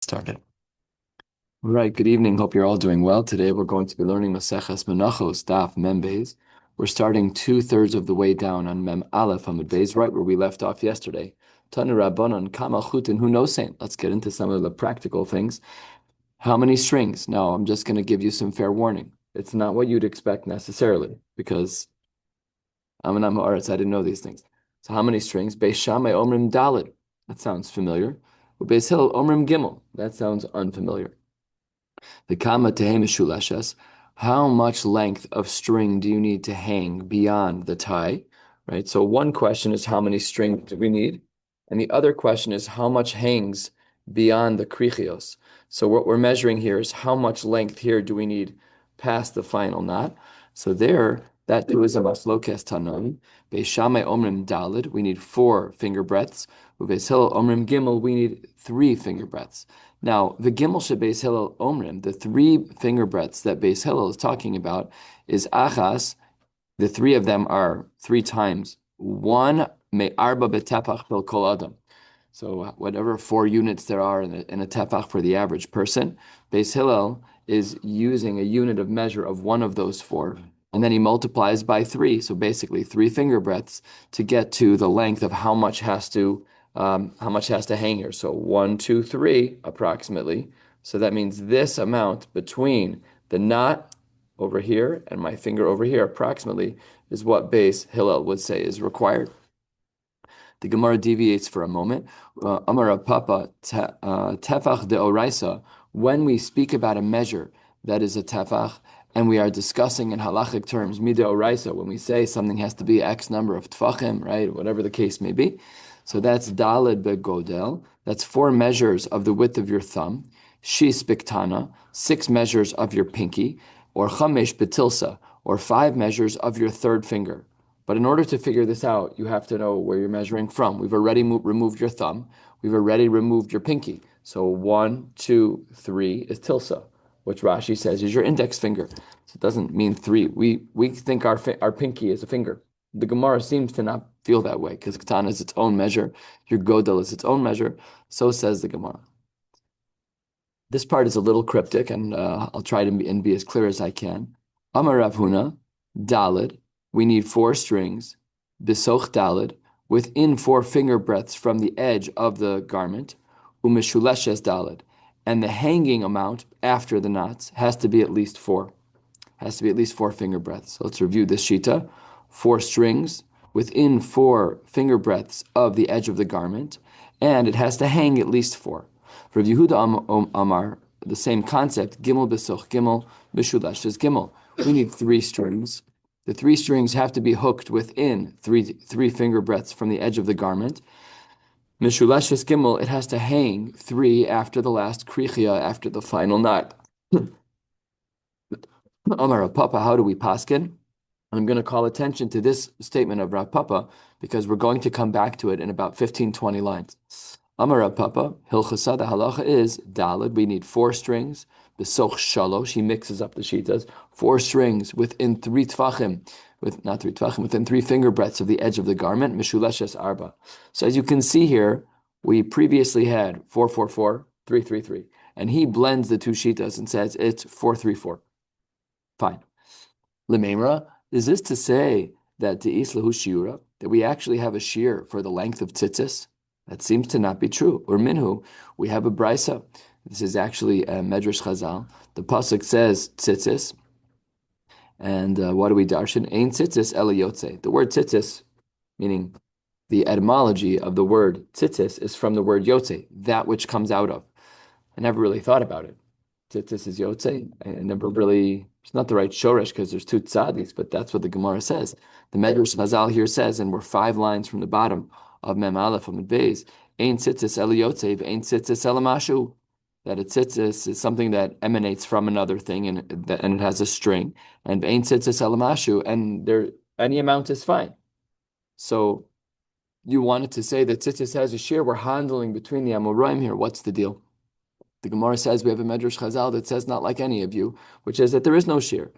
Started. All right, good evening. Hope you're all doing well. Today we're going to be learning Maseches Menachos, Daf Mem Beis. We're starting 2/3 of the way down on Mem Aleph Amud Beis, right where we left off yesterday. Tanu Rabbanon Kamal Chutin Hu Nosein. Let's get into some of the practical things. How many strings? No, I'm just going to give you some fair warning. It's not what you'd expect necessarily, because I'm an Amoritz. I didn't know these things. So how many strings? Beis Shammai Omrim Dalid. That sounds familiar. Beis Hillel Omrim Gimel. That sounds unfamiliar. The kama tehe mishuleshes, how much length of string do you need to hang beyond the tie, right? So one question is how many strings do we need? And the other question is how much hangs beyond the krichios. So what we're measuring here is how much length here do we need past the final knot. So there, that too is a maslokes tanon. Beis Shammai omrim dalid, we need 4 finger breadths. Beis Hillel omrim gimel, we need 3 finger breadths. Now, the gimel shebeis Hillel omrim, the 3 finger breadths that Beis Hillel is talking about, is achas. The 3 of them are 3 times 1 me'arba betepach fel kol adam. So whatever 4 units there are in a tefach for the average person, Beis Hillel is using a unit of measure of one of those 4, and then he multiplies by 3. So basically 3 finger breadths to get to the length of how much has to hang here. So 1, 2, 3 approximately. So that means this amount between the knot over here and my finger over here approximately is what Beis Hillel would say is required. The Gemara deviates for a moment. Amar Papa tefach de oraisa. When we speak about a measure that is a tefach, and we are discussing in halachic terms mida oraisa, when we say something has to be X number of tefachim, right, whatever the case may be. So that's daled begodel. That's 4 measures of the width of your thumb. Shis biktana, 6 measures of your pinky, or chamesh betilsa, or 5 measures of your third finger. But in order to figure this out, you have to know where you're measuring from. We've already removed your thumb. We've already removed your pinky. So 1, 2, 3 is tilsa, which Rashi says is your index finger. So it doesn't mean 3. We think our pinky is a finger. The Gemara seems to not feel that way because katana is its own measure. Your godel is its own measure. So says the Gemara. This part is a little cryptic, and I'll try to be as clear as I can. Amar Rav Huna, Dalid. We need 4 strings, bisoch dalid, within 4 finger breadths from the edge of the garment, umeshuleshes dalid, and the hanging amount after the knots has to be at least 4. Has to be at least 4 finger breadths. So let's review this shita. 4 strings within 4 finger breadths of the edge of the garment, and it has to hang at least 4. For Rav Yehuda Amar, the same concept, gimel bisoch gimel, meshuleshes gimel. We need 3 strings. The 3 strings have to be hooked within 3 finger breadths from the edge of the garment. Mishuleshes gimel, it has to hang 3 after the last krichia, after the final knot. Amar Rav Papa, how do we paskin? I'm going to call attention to this statement of Rav Papa because we're going to come back to it in about 15, 20 lines. Amar Rav Papa, Hilchasa, the halacha is dalid. We need 4 strings. Besoch shalosh, he mixes up the shitas. 4 strings within 3 tfachim, within 3 finger breadths of the edge of the garment. Mishuleshes arba. So as you can see here, we previously had 4, 4, 4, 3, 3, 3, and he blends the 2 shitas and says it's 4, 3, 4. Fine. Lememra, is this to say that the islahu shiura, that we actually have a shiur for the length of tzitzis? That seems to not be true. Or minhu, we have a brisa. This is actually a Medrash Chazal. The pasuk says tzitzis, and what do we darshan? Ein tzitzis ela yotze. The word tzitzis, meaning the etymology of the word tzitzis, is from the word yotze, that which comes out of. I never really thought about it. Tzitzis is yotze. I never really. It's not the right shoresh because there's 2 tzadis, but that's what the Gemara says. The Medrash Chazal here says, and we're 5 lines from the bottom of Mem Aleph Amud Beis, Ein tzitzis ela yotze, ein tzitzis ela mashu. That a tzitzis is something that emanates from another thing, and it has a string. And ein tzitzis ela mashu, and there any amount is fine. So you wanted to say that tzitzis has a shiur. We're handling between the Amoraim here. What's the deal? The Gemara says we have a Medrash Chazal that says not like any of you, which is that there is no shiur.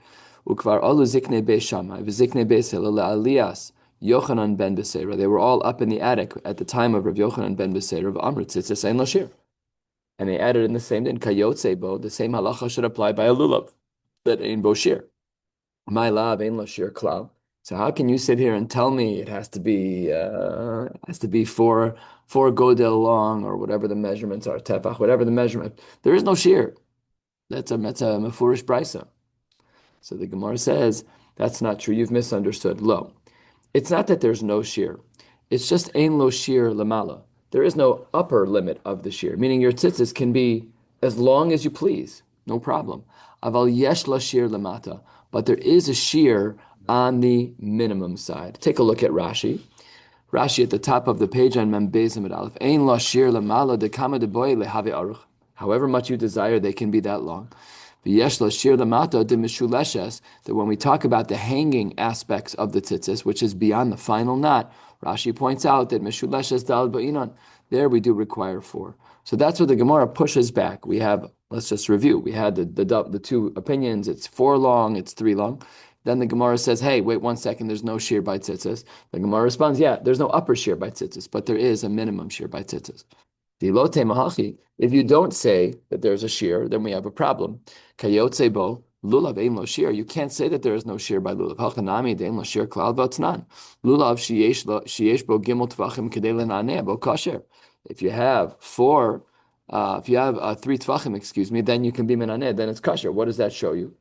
Ukvar alu ziknei beis Shammai v'ziknei beis Hillel le'aliyas Yochanan ben Beseira. They were all up in the attic at the time of Rav Yochanan ben Beseira of Amr tzitzis ein lo shiur. and they added in the same din kayotzebo, the same halacha should apply by a lulav that ain't bo shiur. My love ain't lo shiur klal. So how can you sit here and tell me it has to be four godel long or whatever the measurements are, tefach, whatever the measurement. There is no shiur. That's a mefurish brisa. So the Gemara says that's not true. You've misunderstood. Lo, it's not that there's no shiur. It's just ein lo shiur lamala. There is no upper limit of the shiur, meaning your tzitzis can be as long as you please, no problem. Aval yesh la shiur lamata, but there is a shiur on the minimum side. Take a look at Rashi. Rashi at the top of the page on Mem Beis Amud Aleph. Ein la shiur lamala de kama de boy lehave aruch. However much you desire, they can be that long. V'yesh la shiur lamata de mishuleshes. That when we talk about the hanging aspects of the tzitzis, which is beyond the final knot, Rashi points out that mishuleshes dal ba'inon. There we do require four. So that's what the Gemara pushes back. We have, let's just review. We had the two opinions. It's four long, it's three long. Then the Gemara says, hey, wait 1 second, there's no shiur by tzitzis. The Gemara responds, yeah, there's no upper shiur by tzitzis, but there is a minimum shiur by tzitzis. If you don't say that there's a shiur, then we have a problem. Kayotzebo, lulav ein lo shiur. You can't say that there is no shiur by lulav. Hachanami dein lo shiur klal v'atznan. Lulav sheyesh bo gimel tvachim kedei lenaneh bo kasher. If you have three tvachim, then you can be menaneh. Then it's kasher. What does that show you?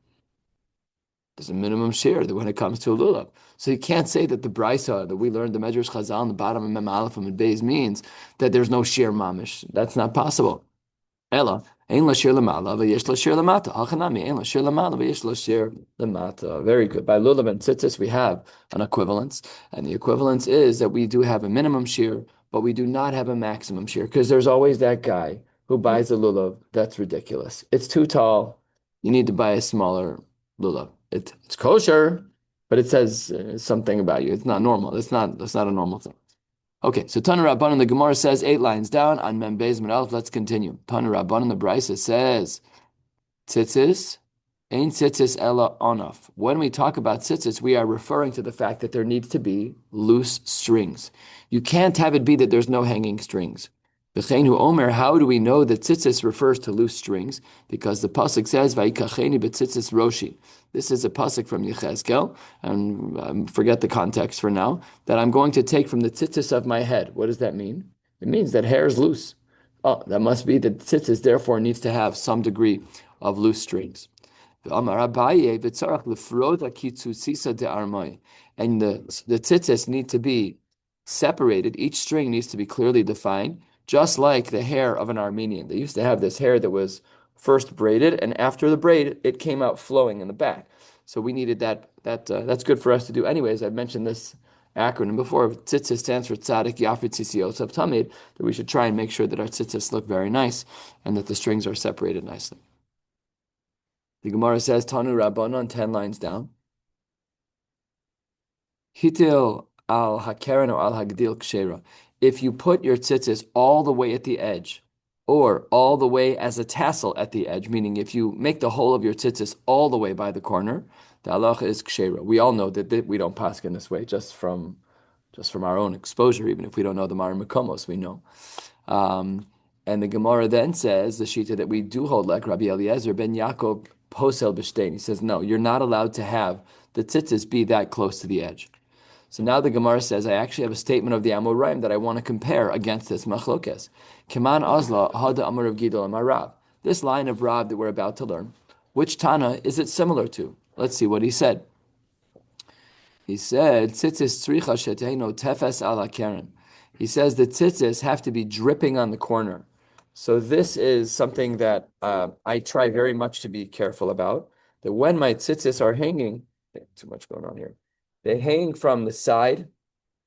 There's a minimum shiur when it comes to a lulav. So you can't say that the brisa that we learned, the Medrash Chazal on the bottom of Mem Aleph and Beis means that there's no shiur mamish. That's not possible. Ella, ein la shiur lamala, v'yesh la shiur lamata. Hachanami, ein la shiur lamala, v'yesh la shiur lamata. Very good. By lulav and tzitzis, we have an equivalence. And the equivalence is that we do have a minimum shiur, but we do not have a maximum shiur, because there's always that guy who buys a lulav. That's ridiculous. It's too tall. You need to buy a smaller lulav. It's kosher, but it says something about you. It's not normal. That's not a normal thing. Okay, so Tana Rabbanan, the Gemara says 8 lines down on Mem Beis Amud Aleph. Let's continue. Tana Rabbanan, the Brisa says, tzitzis, ein tzitzis ela onaf. When we talk about tzitzis, we are referring to the fact that there needs to be loose strings. You can't have it be that there's no hanging strings. B'cheinu omer, how do we know that tzitzis refers to loose strings? Because the pasuk says, "Vayikacheni b'tzitzis roshi." This is a pasuk from Yechezkel, and forget the context for now. That I'm going to take from the tzitzis of my head. What does that mean? It means that hair is loose. Oh, that must be that tzitzis therefore needs to have some degree of loose strings. And the tzitzis need to be separated. Each string needs to be clearly defined, just like the hair of an Armenian. They used to have this hair that was first braided, and after the braid, it came out flowing in the back. So we needed that. That's good for us to do. Anyways, I've mentioned this acronym before. Tzitzis stands for Tzadik Yafrit Tzitzios of Tamid, that we should try and make sure that our tzitzis look very nice and that the strings are separated nicely. The Gemara says, Tanu Rabbanon, 10 lines down. Hitil al hakeren or al hagdil kshera. If you put your tzitzis all the way at the edge, or all the way as a tassel at the edge, meaning if you make the whole of your tzitzis all the way by the corner, the halacha is kshera. We all know that we don't paskin this way, just from our own exposure, even if we don't know the Mar Mekomos, we know. And the Gemara then says, the shita that we do hold like Rabbi Eliezer ben Yaakov posel b'shtein. He says, no, you're not allowed to have the tzitzis be that close to the edge. So now the Gemara says, I actually have a statement of the Amoraim that I want to compare against this machlokes. Keman Azla Hada Amar of Gidol Amar Rav. This line of Rav that we're about to learn, which Tana is it similar to? Let's see what he said. He said, Tzitzis tzricha sheteino tefes ala keren. He says the tzitzis have to be dripping on the corner. So this is something that I try very much to be careful about. That when my tzitzis are hanging, too much going on here. They hang from the side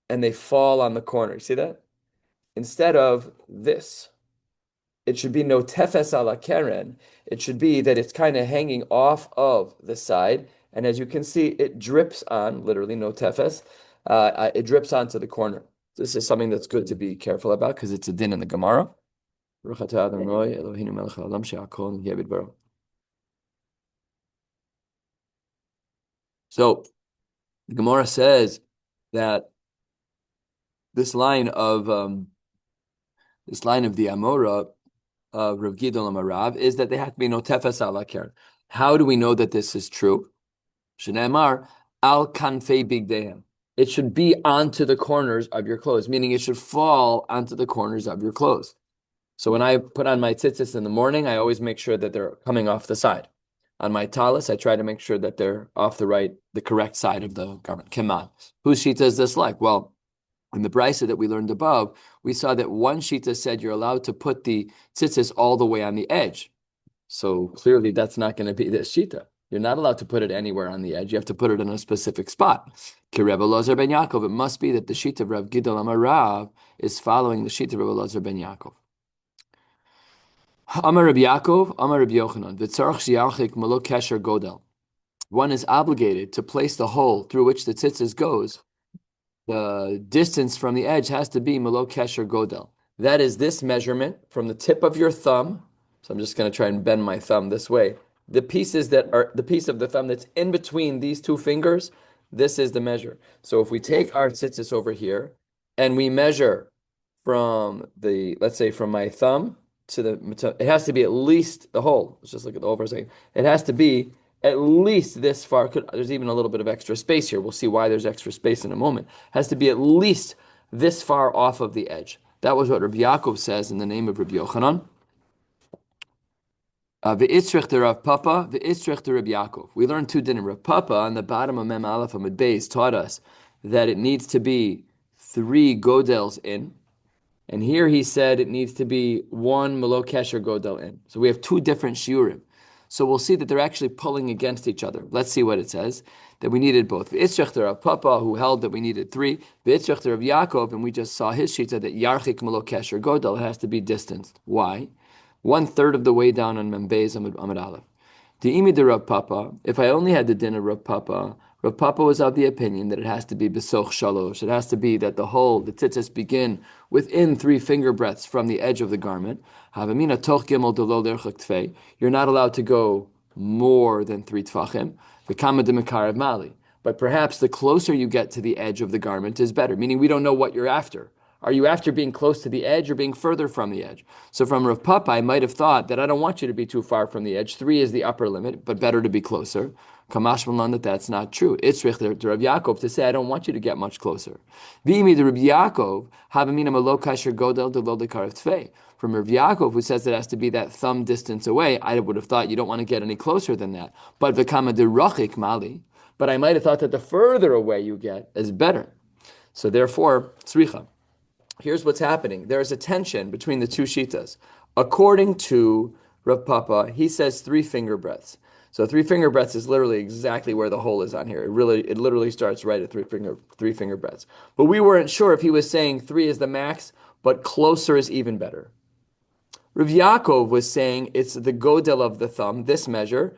and they fall on the corner. See that? Instead of this, it should be no tefes ala keren. It should be that it's kind of hanging off of the side. And as you can see, it drips on, literally no tefes, it drips onto the corner. This is something that's good to be careful about because it's a din in the Gemara. So, the Gemara says that this line of the Amora of Rav Gidol Amarav is that they have to be notefes ala keren. How do we know that this is true? Shneimar al kanfei bigdehem. It should be onto the corners of your clothes, meaning it should fall onto the corners of your clothes. So when I put on my tzitzis in the morning, I always make sure that they're coming off the side. On my talis, I try to make sure that they're off the correct side of the garment. Keman. Whose shita is this like? Well, in the brisa that we learned above, we saw that one shita said you're allowed to put the tzitzis all the way on the edge. So clearly that's not going to be this shita. You're not allowed to put it anywhere on the edge. You have to put it in a specific spot. Kireb Elazar ben Yaakov. It must be that the shita of Rav Gidol Amarav is following the shita of Rav Elazar ben Yaakov. Amar Rabbi Yaakov, Amar Rabbi Yochanan. V'tzarach shiarchik malo kesher godel. One is obligated to place the hole through which the tzitzis goes. The distance from the edge has to be malo kesher godel. That is this measurement from the tip of your thumb. So I'm just going to try and bend my thumb this way. The pieces that are the piece of the thumb that's in between these two fingers, this is the measure. So if we take our tzitzis over here and we measure from let's say from my thumb it has to be at least the hole. Let's just look at the hole for a second. It has to be at least this far. There's even a little bit of extra space here. We'll see why there's extra space in a moment. It has to be at least this far off of the edge. That was what Rabbi Yaakov says in the name of Rabbi Yochanan. V'itzrich to Rav Papa, v'itzrich to Rabbi Yaakov. We learned two dinim. Rav Papa on the bottom of Mem Aleph Amud Beis taught us that it needs to be 3 godels in. And here he said it needs to be 1 malo kesher godel in. So we have 2 different shiurim. So we'll see that they're actually pulling against each other. Let's see what it says. That we needed both. V'itzrich to Rav Papa, who held that we needed 3. V'itzrich to Rav Yaakov, and we just saw his shita that yarchik malo kesher godel has to be distanced. Why? 1/3 of the way down on Membeis Amud Aleph. De'imi de Rav Papa, if I only had the din of Rav Papa was of the opinion that it has to be besoch shalosh. It has to be that the tzitzis begin within 3 finger breadths from the edge of the garment. Havamina toch gimel delo derchak tfei. You're not allowed to go more than 3 tfachim. V'kama de mekarev mali. But perhaps the closer you get to the edge of the garment is better, meaning we don't know what you're after. Are you after being close to the edge or being further from the edge? So from Rav Papa, I might have thought that I don't want you to be too far from the edge. 3 is the upper limit, but better to be closer. Kamash Malan, that's not true. It's Richter to Rav Yaakov to say, I don't want you to get much closer. V'imi de Rav Yaakov, havamina malo kasher godel de lo dekarav tfei. From Rav Yaakov, who says it has to be that thumb distance away, I would have thought you don't want to get any closer than that. But v'kama de rachik mali. But I might have thought that the further away you get is better. So therefore, tzricha. Here's what's happening. There is a tension between the 2 shitas. According to Rav Papa, he says 3 finger breadths. So 3 finger breadths is literally exactly where the hole is on here. It literally starts right at 3 finger breadths. But we weren't sure if he was saying 3 is the max, but closer is even better. Rav Yaakov was saying it's the godel of the thumb, this measure.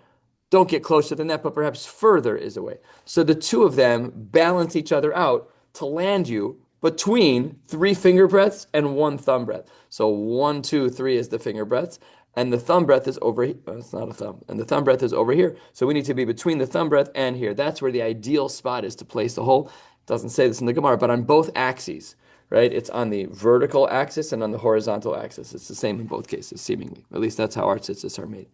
Don't get closer than that, but perhaps further is away. So the 2 of them balance each other out to land you between 3 finger breadths and 1 thumb breadth. So 1, 2, 3 is the finger breadths, and the thumb breadth is over here. Oh, it's not a thumb. And the thumb breadth is over here. So we need to be between the thumb breadth and here. That's where the ideal spot is to place the hole. It doesn't say this in the Gemara, but on both axes, right? It's on the vertical axis and on the horizontal axis. It's the same in both cases, seemingly. At least that's how our tzitzis are made.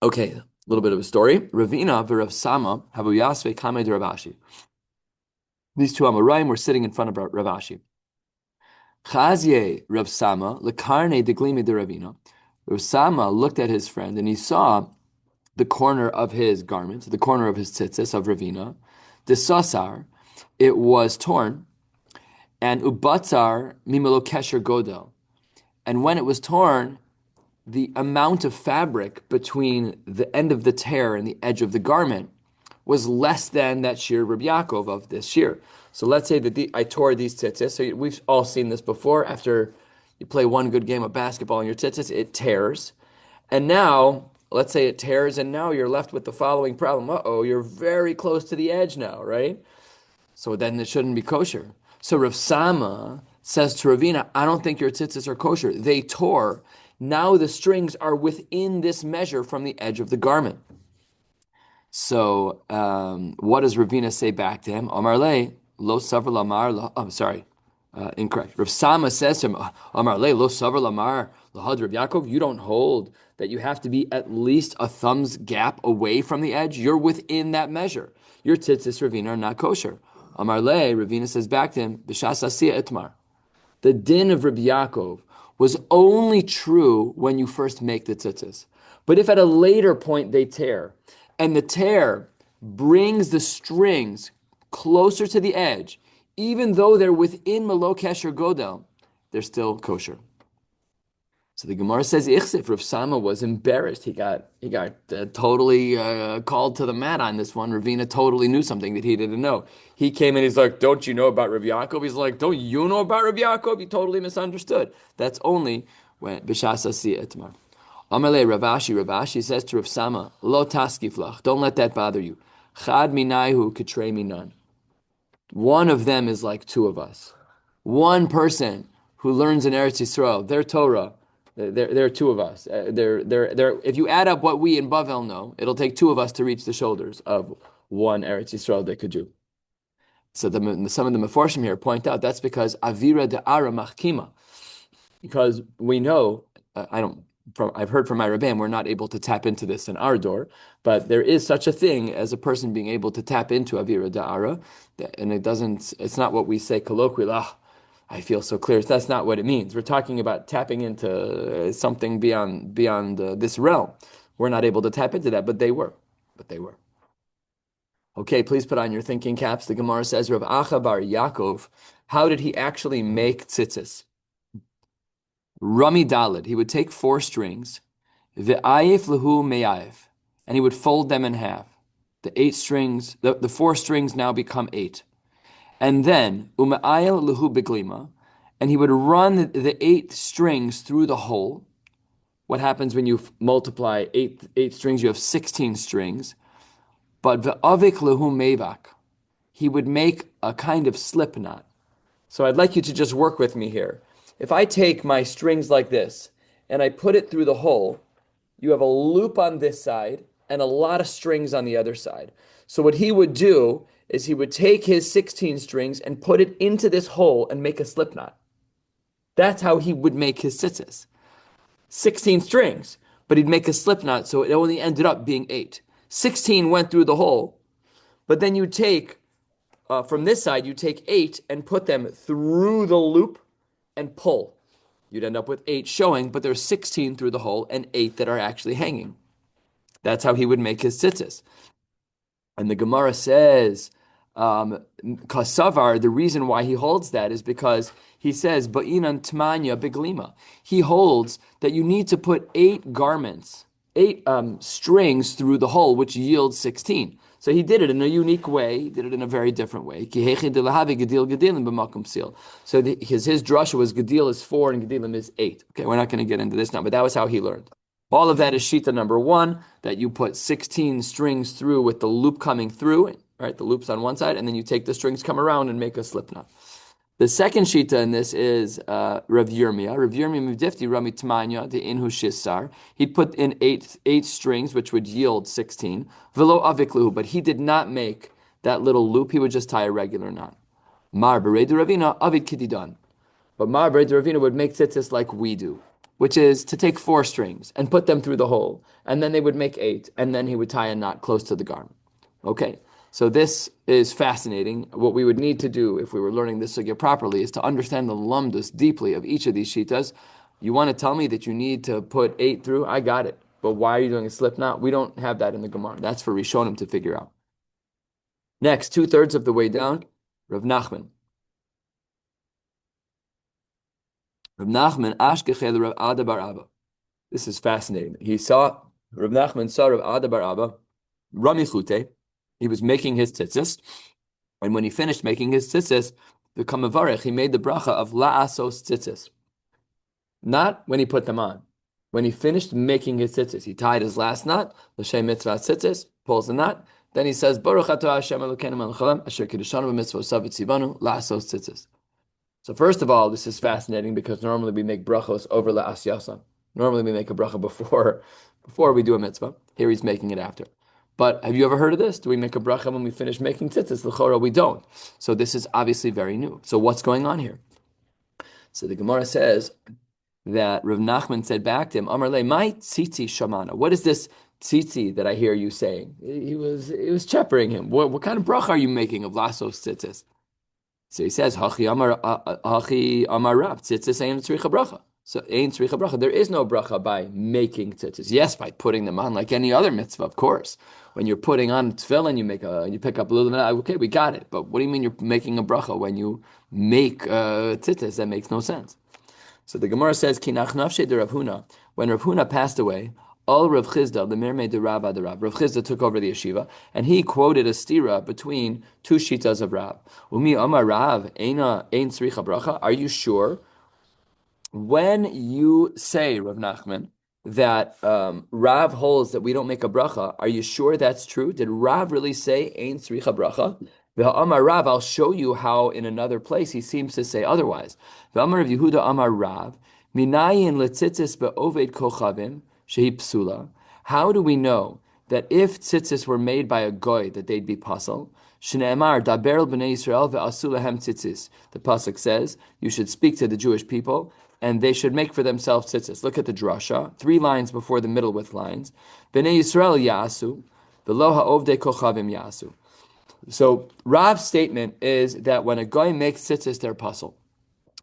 Okay, a little bit of a story. Ravina v'Rav Sama havu yasve kamei de Rav Ashi. These 2 Amoraim were sitting in front of Rav Ashi. Chazye Rav Sama lekarne deglimi de Ravina. Rav Sama looked at his friend and he saw the corner of his garment, the corner of his tzitzis of Ravina. The sasar, it was torn, and ubatzar mimelo kesher godel. And when it was torn, the amount of fabric between the end of the tear and the edge of the garment was less than that shiur Rabbi Yaakov of this shiur. So let's say that I tore these tzitzis. So we've all seen this before. After you play one good game of basketball in your tzitzis, it tears. And now, let's say it tears, and now you're left with the following problem. Uh-oh, you're very close to the edge now, right? So then it shouldn't be kosher. So Rav Sama says to Ravina, I don't think your tzitzis are kosher. They tore. Now the strings are within this measure from the edge of the garment. So what does Ravina say back to him? Omar le lo savar lamar lo. I'm sorry. Incorrect. Rav Sama says to him, Amar le lo savar lamar lahad Rav Yaakov, you don't hold that you have to be at least a thumb's gap away from the edge. You're within that measure. Your tzitzis Ravina are not kosher. Amar le, Ravina says back to him, B'shas asiyah itmar. The din of Rabbi Yaakov was only true when you first make the tzitzis. But if at a later point they tear, and the tear brings the strings closer to the edge, even though they're within Malo Kesher Godel, they're still kosher. So the Gemara says, Ichsif, Rav Sama was embarrassed. He got totally called to the mat on this one. Ravina totally knew something that he didn't know. He came in, he's like, don't you know about Rav Yaakov? He's like, don't you know about Rav Yaakov? He totally misunderstood. That's only when B'shas Asiyah Itmar. Amalei Ravashi says to Rav Sama, Lo taskiflach, don't let that bother you. Chad minayhu katrei minan. One of them is like two of us. One person who learns in Eretz Yisrael, their Torah, they're two of us. If you add up what we in Bavel know, it'll take two of us to reach the shoulders of one Eretz Yisrael that could do. So some of the Meforshim here point out that's because Avira de Ara Machkima. Because we know, I've heard from my Rebbeim, we're not able to tap into this in our door, but there is such a thing as a person being able to tap into Avira Da'ara, and it's not what we say colloquially, I feel so clear. That's not what it means. We're talking about tapping into something beyond this realm. We're not able to tap into that, but they were. Okay, please put on your thinking caps. The Gemara says, Rav Acha bar Yaakov, how did he actually make tzitzis? Rami Dalid, he would take 4 strings, ve'ayif lehu me'ayif, and he would fold them in half. The 8 strings, the 4 strings now become 8. And then, u'me'ayil lehu beglima, and he would run the 8 strings through the hole. What happens when you multiply 8 strings? You have 16 strings. But ve'avik lehu me'vak, he would make a kind of slip knot. So I'd like you to just work with me here. If I take my strings like this and I put it through the hole, you have a loop on this side and a lot of strings on the other side. So what he would do is he would take his 16 strings and put it into this hole and make a slip knot. That's how he would make his tzitzis. 16 strings, but he'd make a slip knot, so it only ended up being 8. 16 went through the hole, but then you take, from this side, you take 8 and put them through the loop and pull. You'd end up with 8 showing, but there's 16 through the hole and 8 that are actually hanging. That's how he would make his tzitzis. And the Gemara says, Kasavar, the reason why he holds that is because he says, Ba'inan Tmanya Beglima. He holds that you need to put 8 garments, 8 strings through the hole, which yields 16. So he did it in a unique way. He did it in a very different way. So his drasha was Gedil is 4 and Gedilim is 8. Okay, we're not going to get into this now, but that was how he learned. All of that is Shita number 1, that you put 16 strings through with the loop coming through, right? The loop's on one side, and then you take the strings, come around, and make a slip knot. The second Shita in this is Rav Yirmiyah. Rav Yirmiyah Mivdifti Rami Tmanya, the Inhu Shissar. He'd put in 8 strings, which would yield 16. Velo Aviklu, but he did not make that little loop. He would just tie a regular knot. Mar Beredu Ravina, Avid Kididan. But Mar Beredu Ravina would make tzitzis like we do, which is to take 4 strings and put them through the hole, and then they would make 8, and then he would tie a knot close to the garment. Okay, so this is fascinating. What we would need to do if we were learning this sugya properly is to understand the lumdus deeply of each of these shitas. You want to tell me that you need to put 8 through? I got it. But why are you doing a slip knot? We don't have that in the Gemara. That's for Rishonim to figure out. Next, 2/3 of the way down, Rav Nachman. Rav Nachman, Ashkechel Rav Ada bar Abba. This is fascinating. Rav Nachman saw Rav Ada bar Abba, Rami Chute. He was making his tzitzis, and when he finished making his tzitzis, the Kamavarech, he made the bracha of la'asos tzitzis. Not when he put them on. When he finished making his tzitzis, he tied his last knot, l'shem mitzvah tzitzis, pulls the knot, then he says, Baruch atah Hashem Elokeinu melech haolam, asher kiddushanu b'mitzvosav v'tzivanu la'asos tzitzis. So first of all, this is fascinating because normally we make brachos over la'asyasa. Normally we make a bracha before we do a mitzvah. Here he's making it after. But have you ever heard of this? Do we make a bracha when we finish making tzitzis? L'chora, we don't. So this is obviously very new. So what's going on here? So the Gemara says that Rav Nachman said back to him, Amar le, my tzitzi shamana. What is this tzitzi that I hear you saying? He was cheppering him. What kind of bracha are you making of lasos tzitzis? So he says, Hachi Amar Rav, tzitzis ein tzricha bracha. So ein tzricha bracha. There is no bracha by making tzitzis. Yes, by putting them on like any other mitzvah, of course. When you're putting on tefillin, you pick up a little bit. Okay, we got it. But what do you mean you're making a bracha when you make tzitzis? That makes no sense. So the Gemara says, Kinach nafshe de Rav Huna. When Rav Huna passed away, all Rav Chizda, the Mirmei de Rabba de Rab, Rav Chizda took over the yeshiva, and he quoted a stira between two shitas of Rab. Umi Amar Rav, Eina Ein Tzricha Bracha. Are you sure? When you say, Rav Nachman, that Rav holds that we don't make a bracha, are you sure that's true? Did Rav really say Ein Tzricha Bracha? Amar Rav, I'll show you how in another place he seems to say otherwise. Amar Yehuda Amar Rav, Minayin letzitzis be'oved kochavim shehi psula. How do we know that if tzitzis were made by a goy that they'd be pasul? Shneemar daber b'nei Yisrael ve'asu lahem tzitzis. The pasuk says you should speak to the Jewish people and they should make for themselves tzitzis. Look at the drasha, 3 lines before the middle with lines. B'nei Yisrael ya'asu, v'lo ha'ovdei kochavim ya'asu. So Rav's statement is that when a guy makes tzitzis, they're pasul.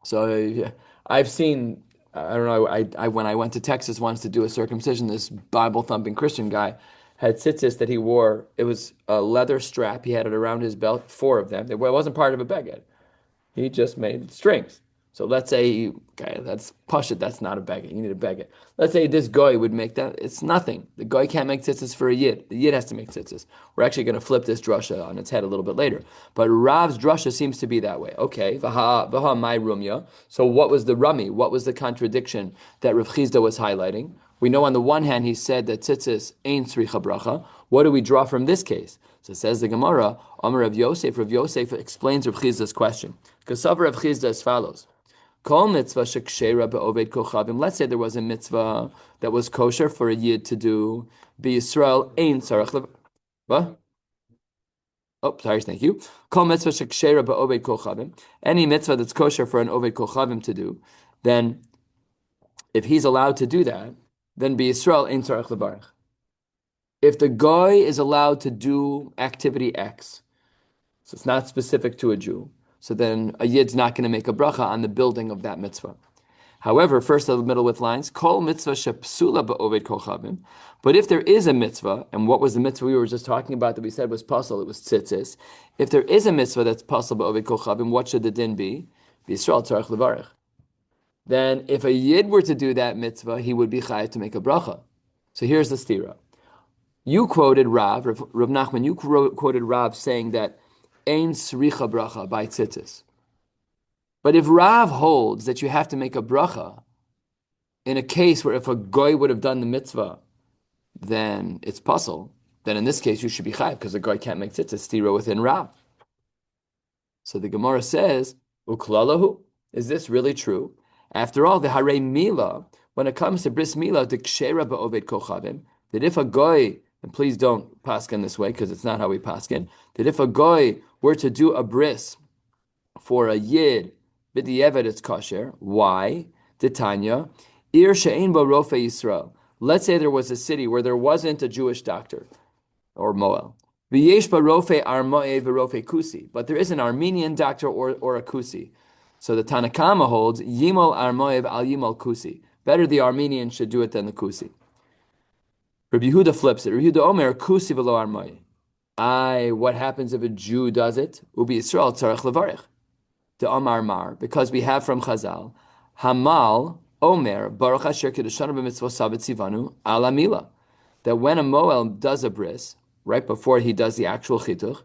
So I've seen, I don't know, I when I went to Texas once to do a circumcision, this Bible thumping Christian guy had tzitzis that he wore. It was a leather strap. He had it around his belt, 4 of them. It wasn't part of a beged. He just made strings. So let's say, okay, that's pashut, that's not a beged. You need a beged. Let's say this guy would make that. It's nothing. The guy can't make tzitzis for a yid. The yid has to make tzitzis. We're actually going to flip this drasha on its head a little bit later. But Rav's drasha seems to be that way. Okay, vaha my rumya. So what was the rami? What was the contradiction that Rav Chizda was highlighting? We know on the one hand he said that tzitzis ain't tzricha bracha. What do we draw from this case? So it says the Gemara, Amar Rav Yosef. Rav Yosef explains Rav Chizda's question. Because Rav Chizda as follows. Kol mitzvah shekshera be'oved kochavim. Let's say there was a mitzvah that was kosher for a yid to do. B'Yisrael ein tzarech. What? Oh, sorry, thank you. Kol mitzvah shekshera be'oved kochavim. Any mitzvah that's kosher for an oved kochavim to do, then if he's allowed to do that, then b'Yisrael ein tzarech lebarach. If the guy is allowed to do activity X, so it's not specific to a Jew, so then a yid's not going to make a bracha on the building of that mitzvah. However, first in the middle with lines, kol mitzvah shepsula be'oved kochavim. But if there is a mitzvah, and what was the mitzvah we were just talking about that we said was pasul, it was tzitzis. If there is a mitzvah that's pasul be'oved kochavim, what should the din be? B'Yisrael tzarech levarech. Then if a yid were to do that mitzvah, he would be chayav to make a bracha. So here's the stira. You quoted Rav Nachman, you quoted Rav saying that Ein sricha bracha by tzitzis. But if Rav holds that you have to make a bracha in a case where if a goy would have done the mitzvah, then it's pasul, then in this case you should be chayav because a goy can't make tzitzis, stira within Rav. So the Gemara says, uklalahu, is this really true? After all, the harei mila, when it comes to bris mila, the kshera be'oved kochavim, that if a goy, and please don't paskin this way because it's not how we paskin, that if a goy were to do a bris for a yid, b'di'evet it's kosher. Why? Titania, ir she'ein bo rofe Yisrael. Let's say there was a city where there wasn't a Jewish doctor or moel. V'yesh ba rofe armoe v'rofe kusi. But there is an Armenian doctor or a kusi. So the Tanakama holds yimol armoev al yimol kusi. Better the Armenian should do it than the kusi. Rabbi Yehuda flips it. Rabbi Yehuda Omer kusi v'lo armoe. What happens if a Jew does it? Ubi Yisrael tzarech levarich. The Amar Mar, because we have from Chazal, Hamal Omer Baruch Asher Kedushanu b'mitzvosav v'tzivanu ala mila. That when a Moel does a bris, right before he does the actual chituch,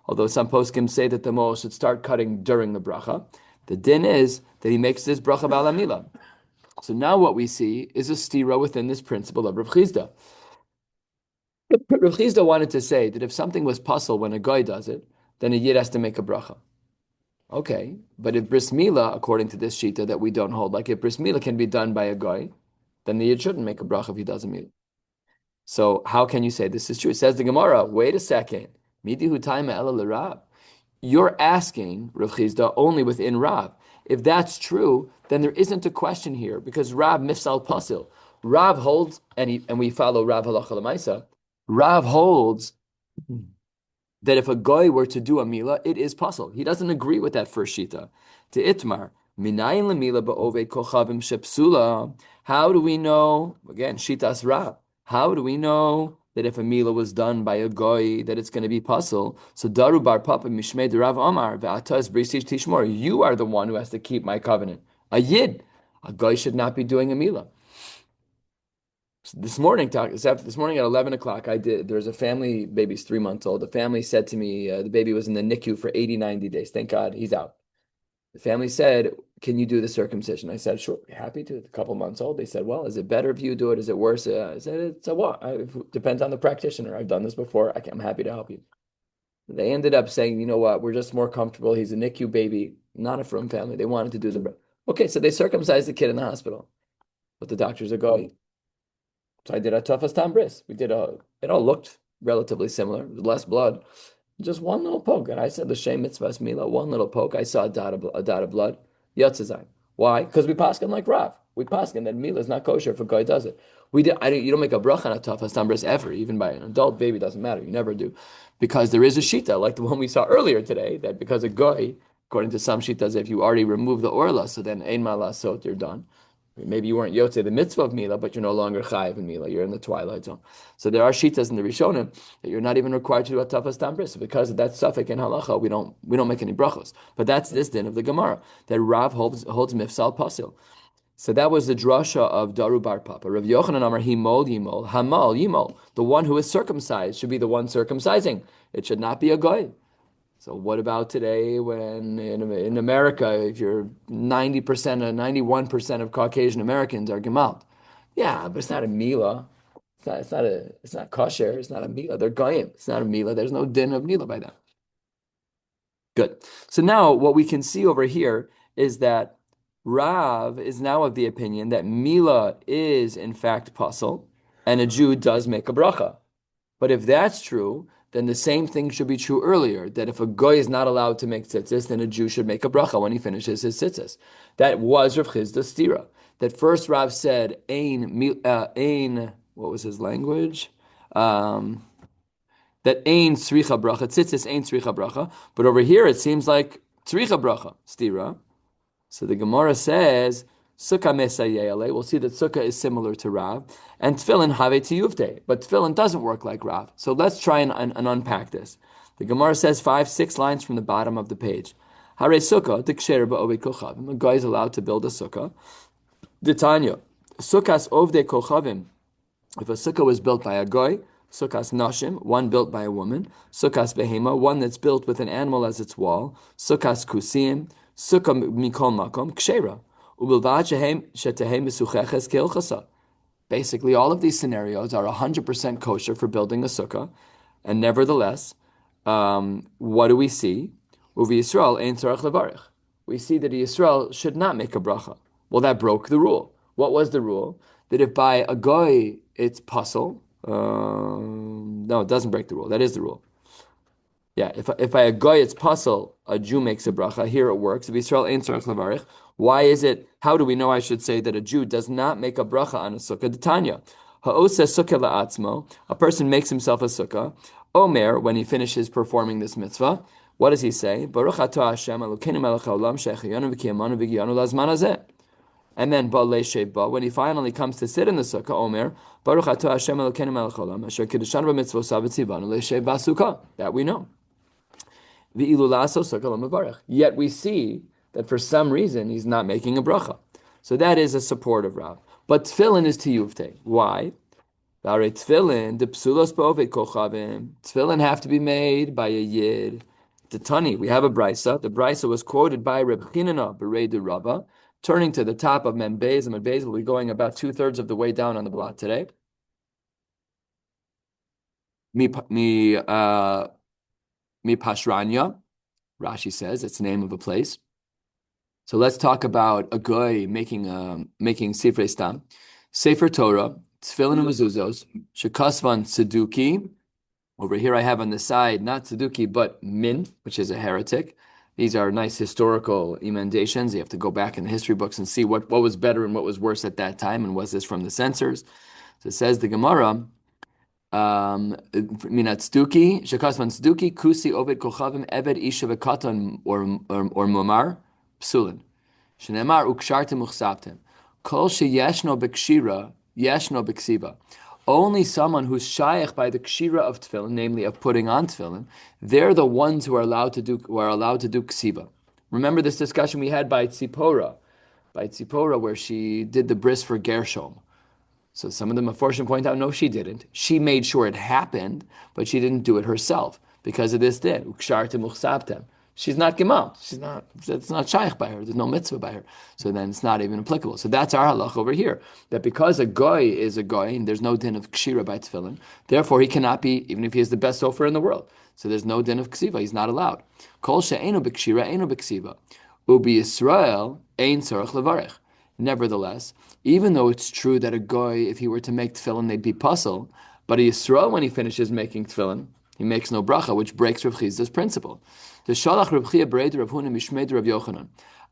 although some poskim say that the Moel should start cutting during the bracha, the din is that he makes this bracha ala mila. So now what we see is a stira within this principle of Rav Chizda. Rav Chizda wanted to say that if something was pasul when a guy does it, then a yid has to make a bracha. Okay, but if bris milah, according to this shita that we don't hold, like if bris milah can be done by a guy, then the yid shouldn't make a bracha if he doesn't milah. So how can you say this is true? It says the Gemara, wait a second. Midihu taima ela l'Rav. You're asking, Rav Chizda, only within Rav. If that's true, then there isn't a question here because Rav mifsal pasil. Rav holds, and we follow Rav halacha l'maisa. Rav holds that if a guy were to do a mila, it is pasul. He doesn't agree with that first shita. To itmar, minayin lemila ba'ove kochavim shepsula. How do we know? Again, shitas Rav. How do we know that if a mila was done by a goy, that it's going to be pasul? So daru bar papa mishmei Rav Amar ve'ataz brisish tishmor. You are the one who has to keep my covenant. A yid, a goy should not be doing a mila. This morning, this morning at 11 o'clock, there's a family, baby's 3 months old. The family said to me, the baby was in the NICU for 80, 90 days. Thank God he's out. The family said, can you do the circumcision? I said, sure, happy to. A couple months old. They said, well, is it better if you do it? Is it worse? I said, it's a what? It depends on the practitioner. I've done this before. I'm happy to help you. They ended up saying, you know what? We're just more comfortable. He's a NICU baby, not a from family. They wanted to do the, okay, so they circumcised the kid in the hospital. But the doctors are going. So I did a tafas tam bris. It all looked relatively similar, less blood, just one little poke. And I said, l'shem mitzvahs mila, one little poke. I saw a dot of blood. Yatzazayim. Why? Because we paskin like Rav. We paskin that mila is not kosher if a guy does it. You don't make a bracha on a tafas tam bris ever, even by an adult baby, doesn't matter. You never do. Because there is a shita, like the one we saw earlier today, that because a guy, according to some shitas, if you already remove the orla, so then ein malasot, you're done. Maybe you weren't Yotze the mitzvah of Mila, but you're no longer Chayiv in Mila. You're in the twilight zone. So there are shitas in the Rishonim that you're not even required to do a tafas tam bris. Because of that suffix in halacha, we don't make any brachos. But that's this din of the Gemara that Rav holds mifsal pasil. So that was the drasha of Daru Bar Papa. Rav Yochanan Amar Himol Yimol Hamal Yimol. The one who is circumcised should be the one circumcising. It should not be a goy. So what about today when in America, if you're 90% or 91% of Caucasian Americans are gemalt? Yeah, but it's not a mila. It's not kosher. It's not a mila. They're goyim. It's not a mila. There's no din of mila by them. Good. So now what we can see over here is that Rav is now of the opinion that mila is in fact pasul, and a Jew does make a bracha. But if that's true, then the same thing should be true earlier, that if a goy is not allowed to make tzitzis, then a Jew should make a bracha when he finishes his tzitzis. That was Rav Chizda's stira. That first Rav said, what was his language? That ein tzricha bracha, tzitzis ein tzricha bracha. But over here it seems like tzricha bracha, stira. So the Gemara says, Sukkah mesayele. We'll see that Sukkah is similar to Rav. And Tefillin have tiyuvte. But Tefillin doesn't work like Rav. So let's try and unpack this. The Gemara says 6 lines from the bottom of the page. Hare Sukkah, diksher ba'ovei kochavim. A guy is allowed to build a Sukkah. Ditanya, Sukkahs ovdei kochavim. If a Sukkah was built by a guy, Sukkahs nashim, one built by a woman. Sukkahs behema, one that's built with an animal as its wall. Sukkahs kusim, Sukkah mikol makom, kshera. Basically, all of these scenarios are 100% kosher for building a sukkah, and nevertheless, what do we see? We see that Yisrael should not make a bracha. Well, that broke the rule. What was the rule? That if by a goy it's pasul, no, it doesn't break the rule. That is the rule. Yeah, if by a goy it's pasul, a Jew makes a bracha. Here it works. If Yisrael ain't tzarech levarich, why is it? How do we know? I should say that a Jew does not make a bracha on a sukkah. Tanya, ha'oseh sukkah la'atzmo. A person makes himself a sukkah. Omer, when he finishes performing this mitzvah, what does he say? Baruch atah Hashem Elokeinu melech haolam she'echayonu v'kiyamanu v'giyanu lazman hazeh. And then when he finally comes to sit in the sukkah, Omer, Baruch atah Hashem Elokeinu melech haolam asher kiddushanu b'mitzvosav v'tzivanu le'shei b'sukkah. That we know. Yet we see that for some reason he's not making a bracha. So that is a support of Rav. But tefillin is tiyuvte. Why? Tefillin have to be made by a yid. The Tani, we have a brisa. The brisa was quoted by Reb Chinana Berei de Rabba. Turning to the top of Mem Beis, and Mem Beis will be going about 2/3 of the way down on the blot today. Mi Pashranya, Rashi says, it's the name of a place. So let's talk about a guy making Sifrei Stam. Sefer Torah, Tefillin and Mezuzos, Shekasvan Tzeduki. Over here I have on the side, not Tzeduki, but Min, which is a heretic. These are nice historical emendations. You have to go back in the history books and see what was better and what was worse at that time, and was this from the censors? So it says the Gemara, Minat Stuki, Shakasman Stuki, Kusi Ovid Kochavim, Eved Isha Vekatan, or Mumar, Psulin. Shenemar Ukshartim Uchsaptim. Kol Sheyeshno Bekshira, Yeshno Beksiva. Only someone who's shaykh by the kshira of tefillin, namely of putting on tefillin, they're the ones who are allowed to do ksiva. Remember this discussion we had by Tzipora, where she did the bris for Gershom. So some of the Meforshim point out, no, she didn't. She made sure it happened, but she didn't do it herself because of this din. Ukshartem uchsabtem. She's not gemal. It's not shaykh by her. There's no mitzvah by her. So then it's not even applicable. So that's our halach over here. That because a goy is a goy, and there's no din of kshira by tefillin, therefore he cannot be, even if he is the best sofer in the world. So there's no din of ksiva. He's not allowed. Kol she'enu b'kshira, enu b'ksiva. Ubi Yisrael, ein tzarech levarech. Nevertheless, even though it's true that a goy, if he were to make tefillin, they'd be puzzle, but a Yisrael, when he finishes making tefillin, he makes no bracha, which breaks Rav Chizda's principle. The Shalach Rav Chia Bereider Rav Huna Mishmei Rav Yochanan.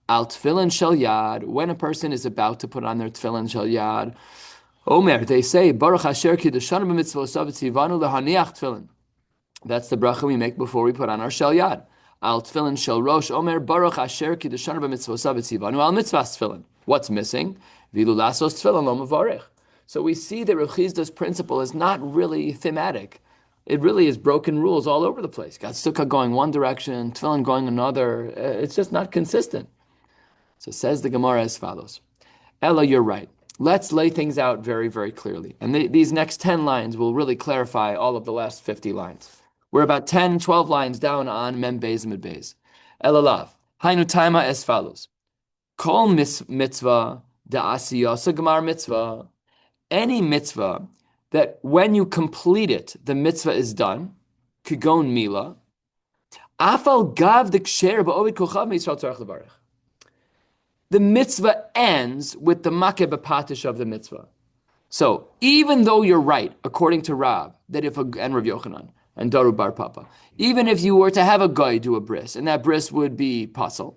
Al tefillin shel yad, when a person is about to put on their tefillin shel yad, Omer, they say, Baruch Asher Kiddushanu b'mitzvosav tzivanu lehaniach tefillin. That's the bracha we make before we put on our shel yad. Al tefillin shel rosh, Omer, Baruch Asher Kiddushanu b'mitzvosav tzivanu al mitzvahs tefillin. What's missing? Vilu lasos tefillin lo mavarech. So we see that Rav Chizda's principle is not really thematic. It really is broken rules all over the place. Got sukkah going one direction, tefillin going another. It's just not consistent. So says the Gemara as follows. Ella, you're right. Let's lay things out very, very clearly. And these next 10 lines will really clarify all of the last 50 lines. We're about 10, 12 lines down on Mem Beis Mid Beis. Ella lav. Hainu taima as follows. Kol mitzvah da'asiyasa gemar mitzvah. Any mitzvah that when you complete it, the mitzvah is done, kigon mila, afal gav the ksher ba'ovid kochav me'yisrael tzarech levarech. The mitzvah ends with the makeh b'patish of the mitzvah. So even though you're right, according to Rav, that and Rav Yochanan and Daru Bar Papa, even if you were to have a guy do a bris, and that bris would be pasul,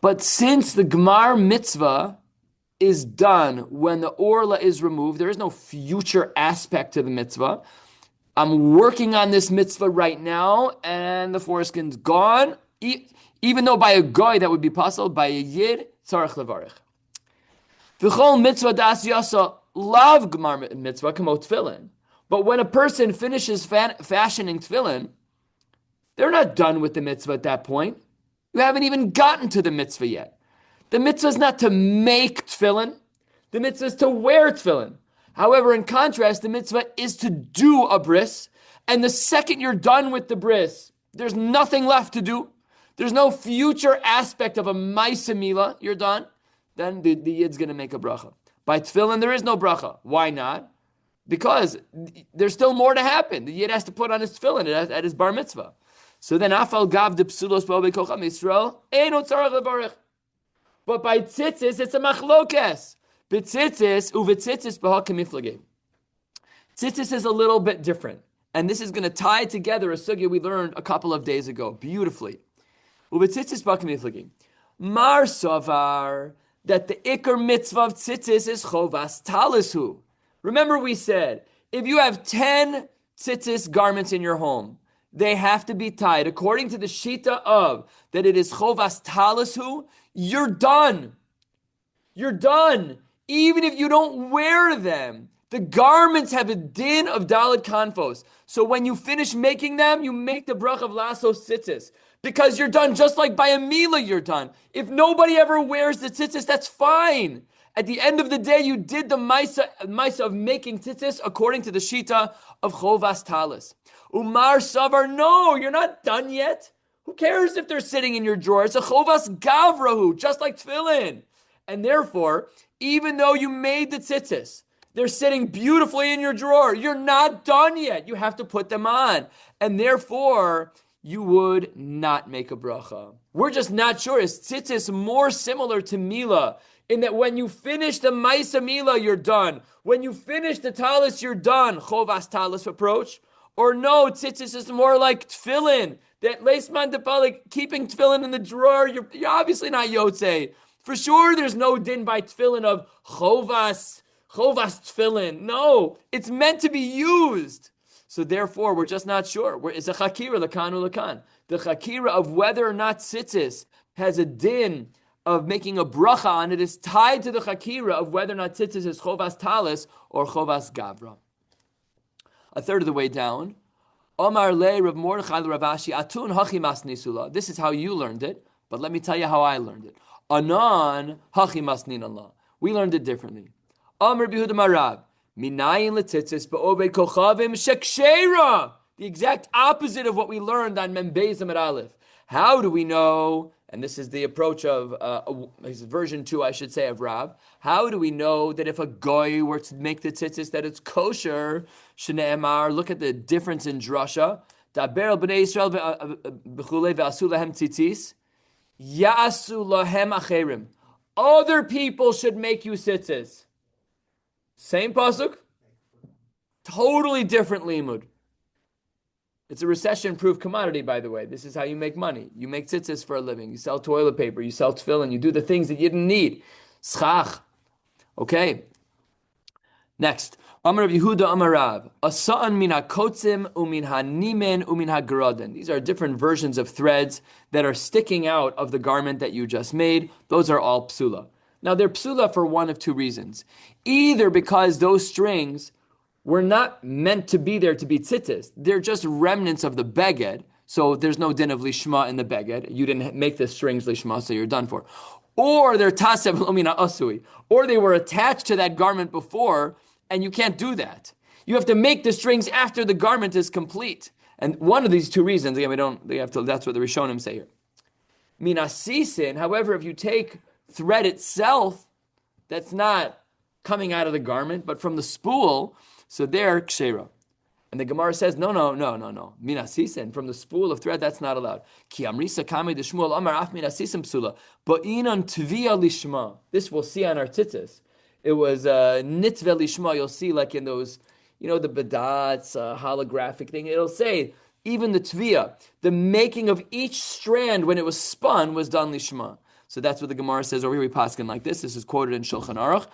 but since the gemar mitzvah is done when the orla is removed, there is no future aspect to the mitzvah. I'm working on this mitzvah right now, and the foreskin's gone. Even though by a goy that would be possible, by a yid, tzarech levarech. V'chol mitzvah das yasa lav gemar mitzvah kamo tefillin. But when a person finishes fashioning tefillin, they're not done with the mitzvah at that point. You haven't even gotten to the mitzvah yet. The mitzvah is not to make tefillin. The mitzvah is to wear tefillin. However, in contrast, the mitzvah is to do a bris. And the second you're done with the bris, there's nothing left to do. There's no future aspect of a ma'aseh milah. You're done. Then the yid's going to make a bracha. By tefillin, there is no bracha. Why not? Because there's still more to happen. The yid has to put on his tefillin at his bar mitzvah. So then, afal gav de psulos ba'ovei kocham Yisrael, eino tzarech levarech. But by tzitzis, it's a machlokes. B'tzitzis, uv'tzitzis b'ha kemiflagim. Tzitzis is a little bit different. And this is going to tie together a sugya we learned a couple of days ago, beautifully. Uv'tzitzis b'ha kemiflagim. Mar savar, that the ikar mitzvah of tzitzis is chovas talisu. Remember we said, if you have 10 tzitzis garments in your home, they have to be tied according to the shita of that it is chovas talisu. You're done. You're done. Even if you don't wear them, the garments have a din of daled kanfos. So when you finish making them, you make the brach of lasos tzitzis. Because you're done, just like by a milah you're done. If nobody ever wears the tzitzis, that's fine. At the end of the day, you did the maisa of making tzitzis according to the shita of chovas talis. Umar savar, no, you're not done yet. Who cares if they're sitting in your drawer? It's a chovas gavrahu, just like tefillin. And therefore, even though you made the tzitzis, they're sitting beautifully in your drawer. You're not done yet. You have to put them on. And therefore, you would not make a bracha. We're just not sure. Is tzitzis more similar to milah in that when you finish the ma'aseh milah, you're done. When you finish the talis, you're done. Chovas talis approach. Or no, tzitzis is more like tefillin, that leisman depalik, keeping tefillin in the drawer, you're obviously not yotzei. For sure, there's no din by tefillin of chovas tefillin. No, it's meant to be used. So therefore, we're just not sure. It's a chakira lakanu lakan. The chakira of whether or not tzitzis has a din of making a bracha on it is tied to the chakira of whether or not tzitzis is chovas talis or chovas gavra. A third of the way down, Omar le Rav Mordechai Rav Ashi atun hachi masnisula. This is how you learned it, but let me tell you how I learned it. Anan hachi masnin Allah. We learned it differently. Amar Yehuda Marab minayin letzitzis be'obei kochavim shekshera. The exact opposite of what we learned on Mem Beis Amud Aleph. How do we know? And this is the approach of version 2, I should say, of Rav. How do we know that if a goy were to make the tzitzis that it's kosher? Shneemar, look at the difference in drasha. Daber al bnei Yisrael b'chulei ve'asu lahem tzitzis, ya'asu lahem acherim. Other people should make you tzitzis. Same pasuk, totally different limud. It's a recession-proof commodity, by the way. This is how you make money. You make tzitzis for a living. You sell toilet paper. You sell tefillin. You do the things that you didn't need. Schach. Okay. Next. Amar Rav Yehuda Amar Rav. Asa'an min ha-kotzim umin ha-nimen umin ha-geraden. These are different versions of threads that are sticking out of the garment that you just made. Those are all psula. Now, they're psula for one of two reasons. Either because those strings were not meant to be there to be tzitzis. They're just remnants of the beged. So there's no din of lishma in the beged. You didn't make the strings lishma, so you're done for. Or they're tasev l'mina asui. Or they were attached to that garment before, and you can't do that. You have to make the strings after the garment is complete. And one of these two reasons, again, that's what the Rishonim say here. Minasisin, however, if you take thread itself, that's not coming out of the garment, but from the spool, so they're kshera. And the Gemara says, no. Minasisin, from the spool of thread, that's not allowed. Ki amrisa kame de Shmuel amar af minasisim psula. Ba'inan tvia lishma. This we'll see on our tzitzis. It was nitve lishma. You'll see like in those, the bedats, holographic thing. It'll say, even the tvia, the making of each strand when it was spun was done lishma. So that's what the Gemara says over here. We paskin like this. This is quoted in Shulchan Aruch,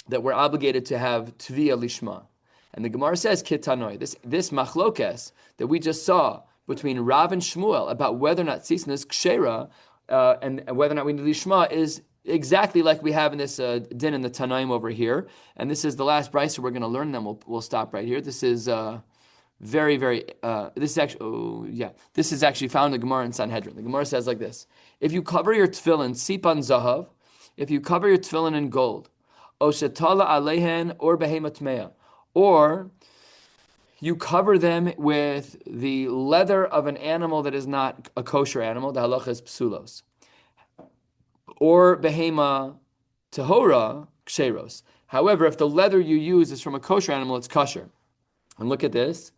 that we're obligated to have tvia lishma. And the Gemara says, kitanoi, this machlokes that we just saw between Rav and Shmuel about whether or not tzitzin is kshera, and whether or not we need lishma is exactly like we have in this din in the Tanaim over here. And this is the last brisa we're going to learn, then we'll stop right here. This is this is actually found in the Gemara in Sanhedrin. The Gemara says like this: if you cover your tefillin sipan zahav, if you cover your tefillin in gold, o shetala alehen or behemat mea, or you cover them with the leather of an animal that is not a kosher animal, the halacha is psulos, or behema tahora ksheros. However, if the leather you use is from a kosher animal, it's kosher. And look at this.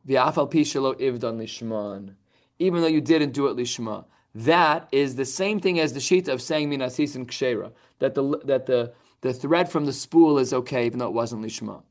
V'afal pi shelo ivdan lishman. Even though you didn't do it lishma. That is the same thing as the shita of saying minasis and kshera. That the thread from the spool is okay, even though it wasn't lishma.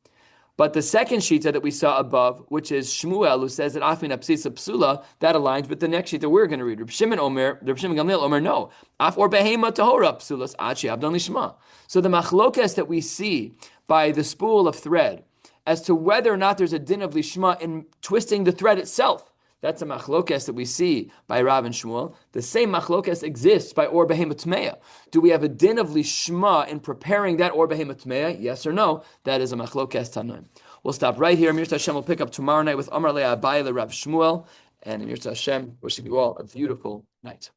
But the second shita that we saw above, which is Shmuel, who says that afin apsisa psula, that aligns with the next shita we're going to read. Reb Shimon Gamliel Omer, no. Af or behema tahora psulas achi abdan lishma. So the machlokes that we see by the spool of thread, as to whether or not there's a din of lishma in twisting the thread itself, that's a machlokes that we see by Rav and Shmuel. The same machlokes exists by or behemat meya. Do we have a din of lishma in preparing that or behemat meya? Yes or no? That is a machlokes tanaim. We'll stop right here. Mirza Hashem will pick up tomorrow night with Amar Le Abai Le Rav Shmuel. And Mirza Hashem, wishing you all a beautiful night.